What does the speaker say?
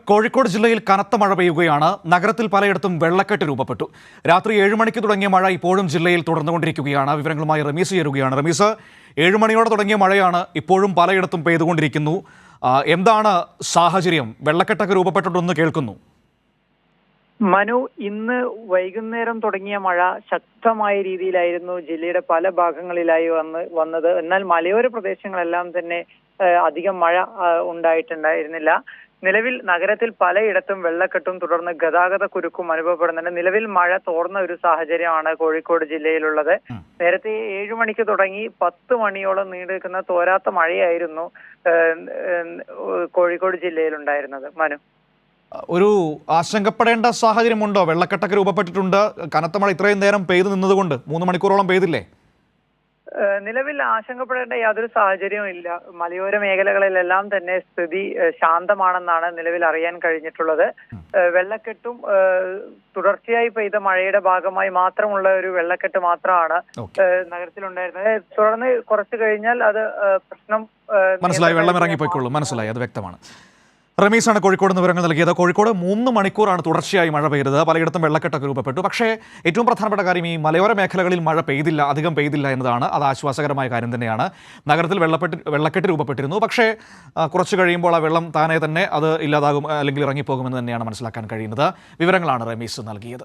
കോഴിക്കോട് ജില്ലയിൽ കനത്ത മഴ പെയ്യുകയാണ്. നഗരത്തിൽ പലയിടത്തും വെള്ളക്കെട്ട് രൂപപ്പെട്ടു. രാത്രി 7 മണിക്ക് തുടങ്ങിയ മഴ ഇപ്പോഴും ജില്ലയിൽ തുടർന്നുകൊണ്ടിരിക്കുകയാണ്. വിവരങ്ങളുമായി റമീസ് ചേരുകയാണ്. റമീസ്, 7 മണിയോടെ തുടങ്ങിയ മഴയാണ് ഇപ്പോഴും പലയിടത്തും പെയ്തുകൊണ്ടിരിക്കുന്നു. എന്താണ് സാഹചര്യം? വെള്ളക്കെട്ടൊക്കെ രൂപപ്പെട്ടിട്ടുണ്ടെന്ന് കേൾക്കുന്നു. മനു, ഇന്ന് വൈകുന്നേരം തുടങ്ങിയ മഴ ശക്തമായ രീതിയിലായിരുന്നു ജില്ലയുടെ പല ഭാഗങ്ങളിലായി വന്നത്. എന്നാൽ മലയോര പ്രദേശങ്ങളെല്ലാം തന്നെ അധികം മഴ ഉണ്ടായിട്ടുണ്ടായിരുന്നില്ല. നിലവിൽ നഗരത്തിൽ പലയിടത്തും വെള്ളക്കെട്ടും തുടർന്ന് ഗതാഗത കുരുക്കും അനുഭവപ്പെടുന്നുണ്ട്. നിലവിൽ മഴ തോർന്ന ഒരു സാഹചര്യമാണ് കോഴിക്കോട് ജില്ലയിലുള്ളത്. നേരത്തെ 7 മണിക്ക് തുടങ്ങി 10 മണിയോളം നീണ്ടു നിൽക്കുന്ന തോരാത്ത മഴയായിരുന്നു കോഴിക്കോട് ജില്ലയിലുണ്ടായിരുന്നത്. മനു, ഒരു ആശങ്കപ്പെടേണ്ട സാഹചര്യമുണ്ടോ? വെള്ളക്കെട്ടൊക്കെ രൂപപ്പെട്ടിട്ടുണ്ട്. കനത്ത മഴ ഇത്രയും നേരം പെയ്തു നിന്നതുകൊണ്ട് 3 മണിക്കൂറോളം പെയ്തില്ലേ? നിലവിൽ ആശങ്കപ്പെടേണ്ട യാതൊരു സാഹചര്യവും ഇല്ല. മലയോര മേഖലകളിലെല്ലാം തന്നെ സ്ഥിതി ശാന്തമാണെന്നാണ് നിലവിൽ അറിയാൻ കഴിഞ്ഞിട്ടുള്ളത്. വെള്ളക്കെട്ടും തുടർച്ചയായി പെയ്ത മഴയുടെ ഭാഗമായി മാത്രമുള്ള ഒരു വെള്ളക്കെട്ട് മാത്രമാണ് നഗരത്തിലുണ്ടായിരുന്നത്. തുടർന്ന് കുറച്ചു കഴിഞ്ഞാൽ അത് പ്രശ്നം മനസ്സിലായി, വെള്ളം ഇറങ്ങിപ്പോയിക്കൊള്ളും. മനസ്സിലായി, അത് വ്യക്തമാണ്. റമീസാണ് കോഴിക്കോട് നിന്ന് വിവരങ്ങൾ നൽകിയത്. കോഴിക്കോട് 3 മണിക്കൂറാണ് തുടർച്ചയായി മഴ പെയ്തത്. പലയിടത്തും വെള്ളക്കെട്ടൊക്കെ രൂപപ്പെട്ടു. പക്ഷേ ഏറ്റവും പ്രധാനപ്പെട്ട കാര്യം, ഈ മലയോര മേഖലകളിൽ മഴ അധികം പെയ്തില്ല എന്നതാണ്. അത് ആശ്വാസകരമായ കാര്യം തന്നെയാണ്. നഗരത്തിൽ വെള്ളക്കെട്ട് രൂപപ്പെട്ടിരുന്നു. പക്ഷേ കുറച്ച് കഴിയുമ്പോൾ ആ വെള്ളം താനെ തന്നെ അത് ഇല്ലാതാകും, അല്ലെങ്കിൽ ഇറങ്ങിപ്പോകുമെന്ന് തന്നെയാണ് മനസ്സിലാക്കാൻ കഴിയുന്നത്. വിവരങ്ങളാണ് റമീസ് നൽകിയത്.